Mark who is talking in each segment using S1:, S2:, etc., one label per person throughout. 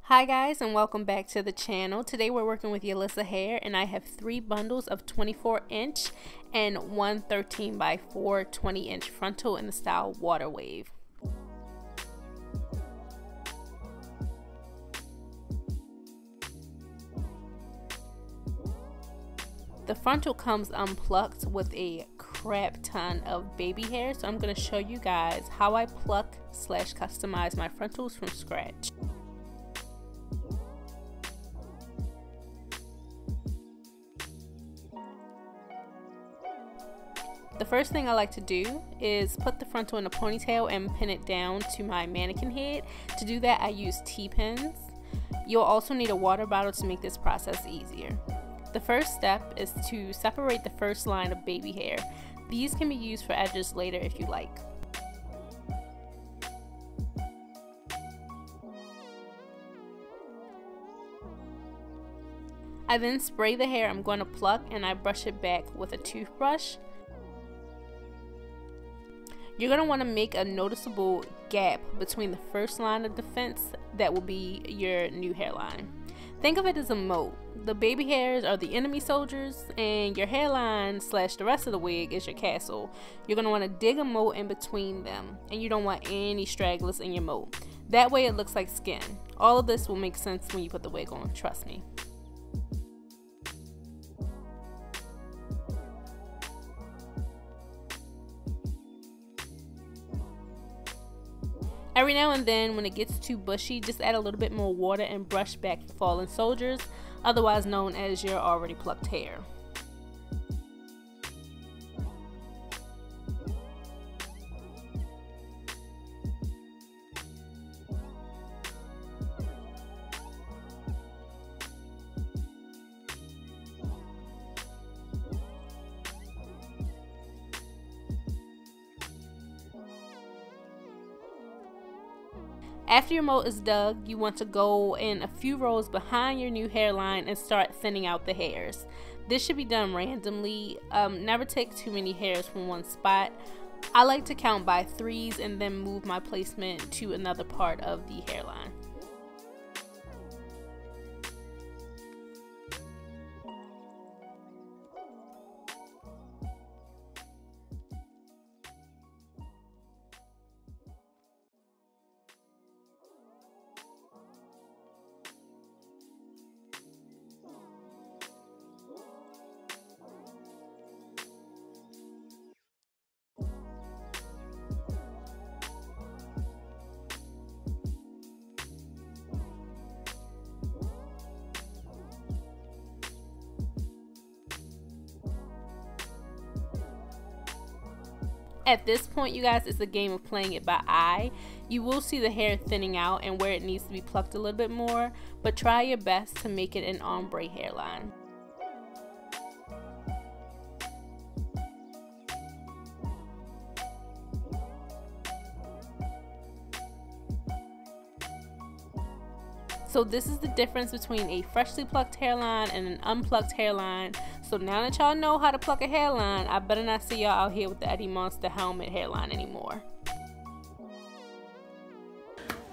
S1: Hi guys, and welcome back to the channel. Today we're working with Yolissa hair, and I have 3 bundles of 24-inch and one 13 by 4 20-inch frontal in the style water wave. The frontal comes unplucked with a crap ton of baby hair, so I'm going to show you guys how I pluck / customize my frontals from scratch. The first thing I like to do is put the frontal in a ponytail and pin it down to my mannequin head. To do that, I use T-pins. You'll also need a water bottle to make this process easier. The first step is to separate the first line of baby hair. These can be used for edges later if you like. I then spray the hair I'm going to pluck and I brush it back with a toothbrush. You're going to want to make a noticeable gap between the first line of defense that will be your new hairline. Think of it as a moat. The baby hairs are the enemy soldiers and your hairline / the rest of the wig is your castle. You're going to want to dig a moat in between them, and you don't want any stragglers in your moat. That way it looks like skin. All of this will make sense when you put the wig on, trust me. Every now and then, when it gets too bushy, just add a little bit more water and brush back the fallen soldiers, otherwise known as your already plucked hair. After your moat is dug, you want to go in a few rows behind your new hairline and start thinning out the hairs. This should be done randomly. Never take too many hairs from one spot. I like to count by 3s and then move my placement to another part of the hairline. At this point, you guys, it's a game of playing it by eye. You will see the hair thinning out and where it needs to be plucked a little bit more, but try your best to make it an ombre hairline. So this is the difference between a freshly plucked hairline and an unplucked hairline. So now that y'all know how to pluck a hairline, I better not see y'all out here with the Eddie Monster helmet hairline anymore.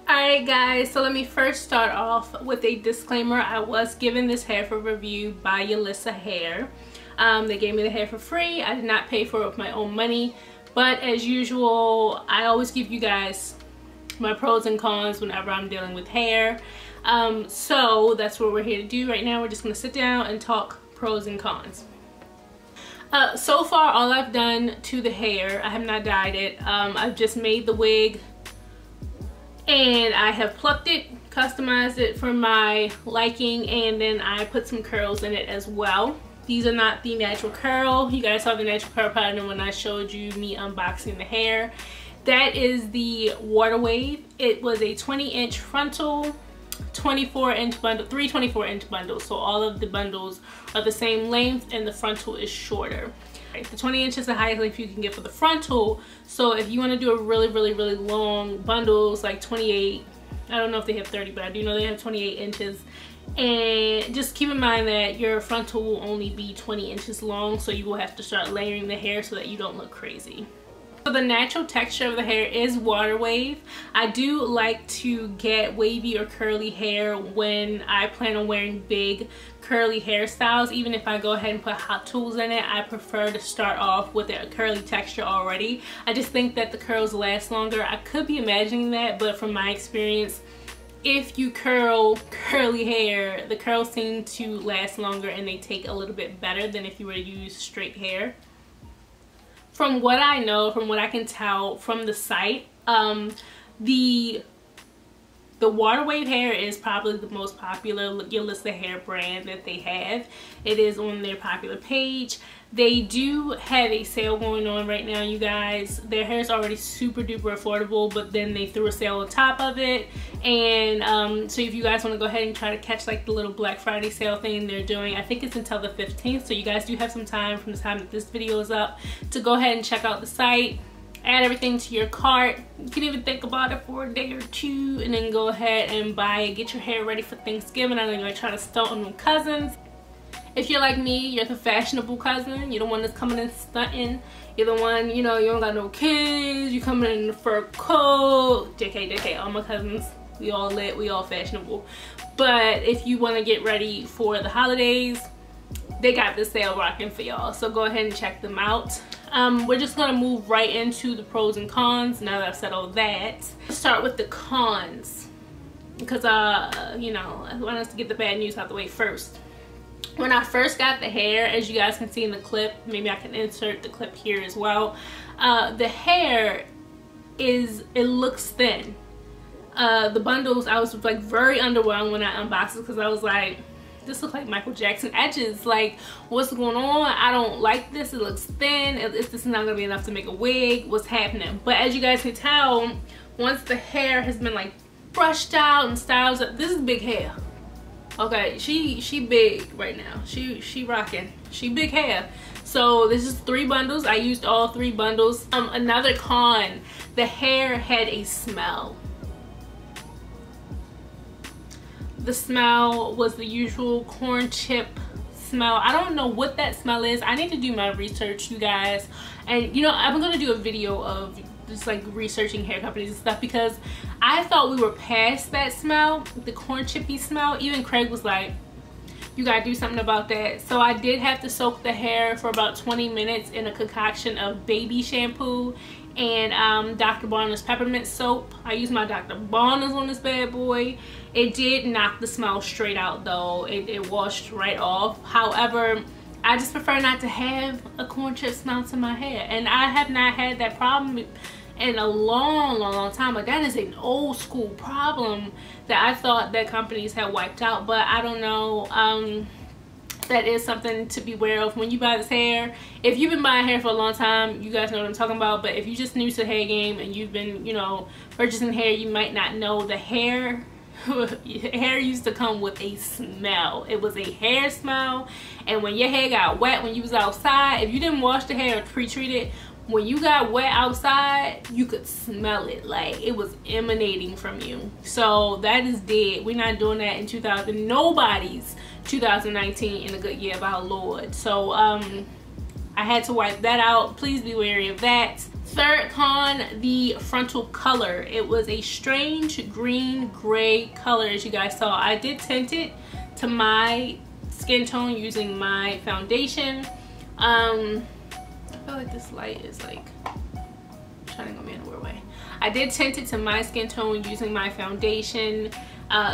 S1: Alright guys, so let me first start off with a disclaimer. I was given this hair for review by Yolissa Hair. They gave me the hair for free. I did not pay for it with my own money. But as usual, I always give you guys my pros and cons whenever I'm dealing with hair. So that's what we're here to do right now. We're just going to sit down and talk pros and cons. So far, all I've done to the hair, I have not dyed it. I've just made the wig and I have plucked it, customized it for my liking, and then I put some curls in it as well. These are not the natural curl. You guys saw the natural curl pattern when I showed you me unboxing the hair. That is the water wave. It was a 20-inch frontal, 24-inch bundle, 3 24-inch bundles. So all of the bundles are the same length and the frontal is shorter. Right, the 20 inch is the highest length you can get for the frontal. So if you want to do a really long bundles like 28, I don't know if they have 30, but I do know they have 28 inches. And just keep in mind that your frontal will only be 20 inches long, so you will have to start layering the hair so that you don't look crazy. So the natural texture of the hair is water wave. I do like to get wavy or curly hair when I plan on wearing big curly hairstyles. Even if I go ahead and put hot tools in it, I prefer to start off with a curly texture already. I just think that the curls last longer. I could be imagining that, but from my experience, if you curl curly hair, the curls seem to last longer and they take a little bit better than if you were to use straight hair. From what I know, from what I can tell from the site, the water wave hair is probably the most popular Yolissa hair brand that they have. It is on their popular page. They do have a sale going on right now, you guys. Their hair is already super duper affordable, but then they threw a sale on top of it. And so if you guys want to go ahead and try to catch like the little Black Friday sale thing they're doing, I think it's until the 15th. So you guys do have some time from the time that this video is up to go ahead and check out the site. Add everything to your cart. You can even think about it for a day or two and then go ahead and buy it. Get your hair ready for Thanksgiving. I know you're gonna try to stunt on them cousins. If you're like me, you're the fashionable cousin. You're the one that's coming in stunting. You're the one, you know, you don't got no kids. You coming in the fur coat. JK, all my cousins, we all lit, we all fashionable. But if you want to get ready for the holidays, they got the sale rocking for y'all. So go ahead and check them out. We're just gonna move right into the pros and cons now that I've said all that. Let's start with the cons because you know, I want us to get the bad news out the way first. When I first got the hair, as you guys can see in the clip, maybe I can insert the clip here as well, the hair it looks thin. The bundles, I was like very underwhelmed when I unboxed it because I was like, this looks like Michael Jackson edges. Like, what's going on? I don't like this. It looks thin. This is not gonna be enough to make a wig. What's happening? But as you guys can tell, once the hair has been like brushed out and styled up, this is big hair. Okay, she big right now. She rocking. She big hair. So this is 3 bundles. I used all 3 bundles. Another con, the hair had a smell. The smell was the usual corn chip smell. I don't know what that smell is. I need to do my research, you guys. And you know, I'm gonna do a video of just like researching hair companies and stuff because I thought we were past that smell, the corn chippy smell. Even Craig was like, you gotta do something about that. So I did have to soak the hair for about 20 minutes in a concoction of baby shampoo and Dr. Bronner's peppermint soap. I used my Dr. Bronner's on this bad boy. It did knock the smell straight out though. It washed right off. However, I just prefer not to have a corn chip smell to my hair. And I have not had that problem in a long time. But that is an old school problem that I thought that companies had wiped out. But I don't know. That is something to be aware of when you buy this hair. If you've been buying hair for a long time, you guys know what I'm talking about. But if you're just new to the hair game and you've been, you know, purchasing hair, you might not know the hair used to come with a smell. It was a hair smell. And when your hair got wet when you was outside, if you didn't wash the hair or pre-treat it, when you got wet outside, you could smell it. Like, it was emanating from you. So that is dead. We're not doing that in nobody's 2019 in a good year of our Lord. So I had to wipe that out. Please be wary of that. Third con, the frontal color. It was a strange green gray color, as you guys saw. I did tint it to my skin tone using my foundation. I feel like this light is like shining on me in a weird way. I did tint it to my skin tone using my foundation.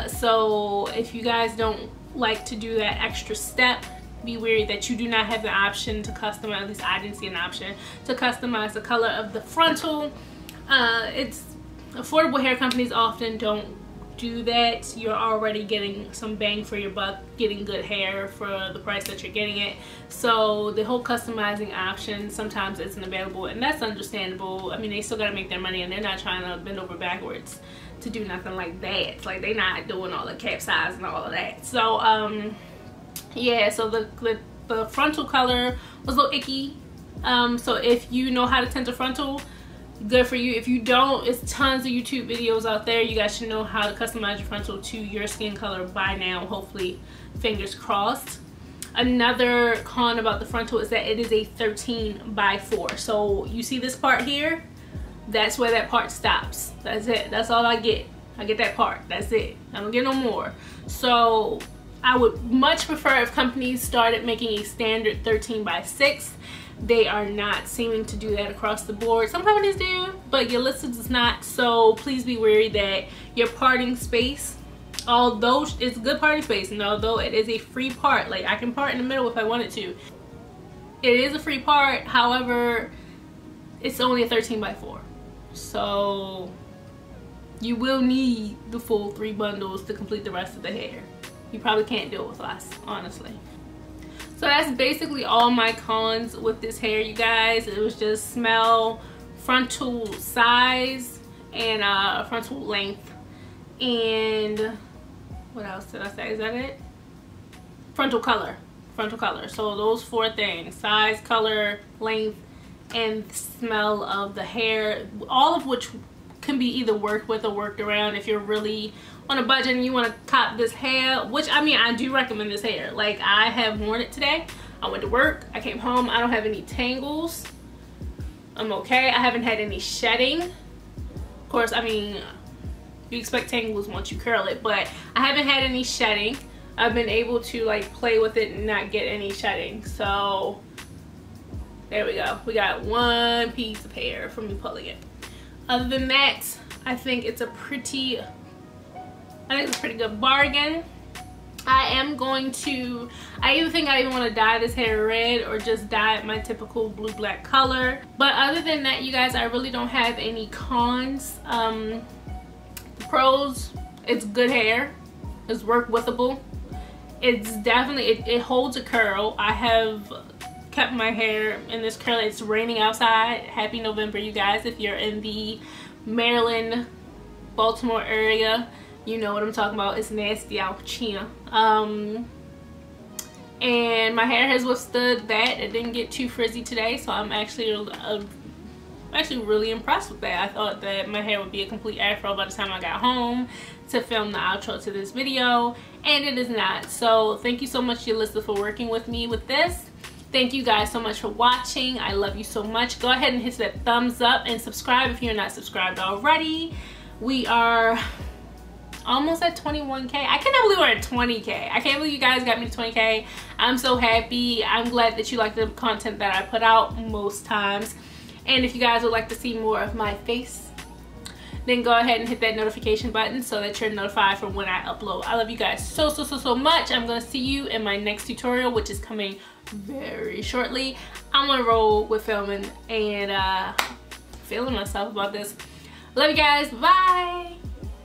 S1: So if you guys don't like to do that extra step, be wary that you do not have the option to customize. At least I didn't see an option to customize the color of the frontal. It's affordable hair companies often don't do that. You're already getting some bang for your buck, getting good hair for the price that you're getting it. So the whole customizing option sometimes isn't available, and that's understandable. I mean, they still gotta make their money and they're not trying to bend over backwards to do nothing like that. Like, they're not doing all the cap size and all of that. So yeah, so the frontal color was a little icky. So if you know how to tint a frontal, good for you. If you don't, it's tons of YouTube videos out there. You guys should know how to customize your frontal to your skin color by now, hopefully, fingers crossed. Another con about the frontal is that it is a 13 by 4. So you see this part here? That's where that part stops. That's it. That's all I get. I get that part. That's it. I don't get no more. So I would much prefer if companies started making a standard 13 by 6. They are not seeming to do that across the board. Some companies do, but Yolissa does not. So please be wary that your parting space, although it's good parting space, and although it is a free part, like I can part in the middle if I wanted to, it is a free part. However, it's only a 13 by 4. So you will need the full 3 bundles to complete the rest of the hair. You probably can't do it with less, honestly. So that's basically all my cons with this hair, you guys. It was just smell, frontal size, and frontal length. And what else did I say? Is that it? Frontal color. Frontal color. So those 4 things: size, color, length, and smell of the hair. All of which can be either worked with or worked around if you're really on a budget and you want to cop this hair, which I mean, I do recommend this hair. Like, I have worn it today. I went to work, I came home, I don't have any tangles. I'm okay. I haven't had any shedding. Of course, I mean, you expect tangles once you curl it, but I haven't had any shedding. I've been able to like play with it and not get any shedding. So there we go. We got 1 piece of hair from me pulling it. Other than that, I think it's a pretty good bargain. I am going to, I even want to dye this hair red or just dye it my typical blue-black color. But other than that, you guys, I really don't have any cons. The pros, it's good hair. It's work withable. It's definitely, it holds a curl. I have kept my hair in this curl. It's raining outside. Happy November, you guys. If you're in the Maryland, Baltimore area, you know what I'm talking about. It's nasty out here. And my hair has withstood that. It didn't get too frizzy today, so I'm actually really impressed with that. I thought that my hair would be a complete afro by the time I got home to film the outro to this video, and it is not. So thank you so much, Yolissa, for working with me with this. Thank you guys so much for watching. I love you so much. Go ahead and hit that thumbs up and subscribe if you're not subscribed already. We are almost at 21K. I cannot believe we're at 20K. I can't believe you guys got me to 20K. I'm so happy. I'm glad that you like the content that I put out most times. And if you guys would like to see more of my face, then go ahead and hit that notification button so that you're notified for when I upload. I love you guys so much. I'm gonna see you in my next tutorial, which is coming very shortly. I'm gonna roll with filming and feeling myself about this. Love you guys. Bye.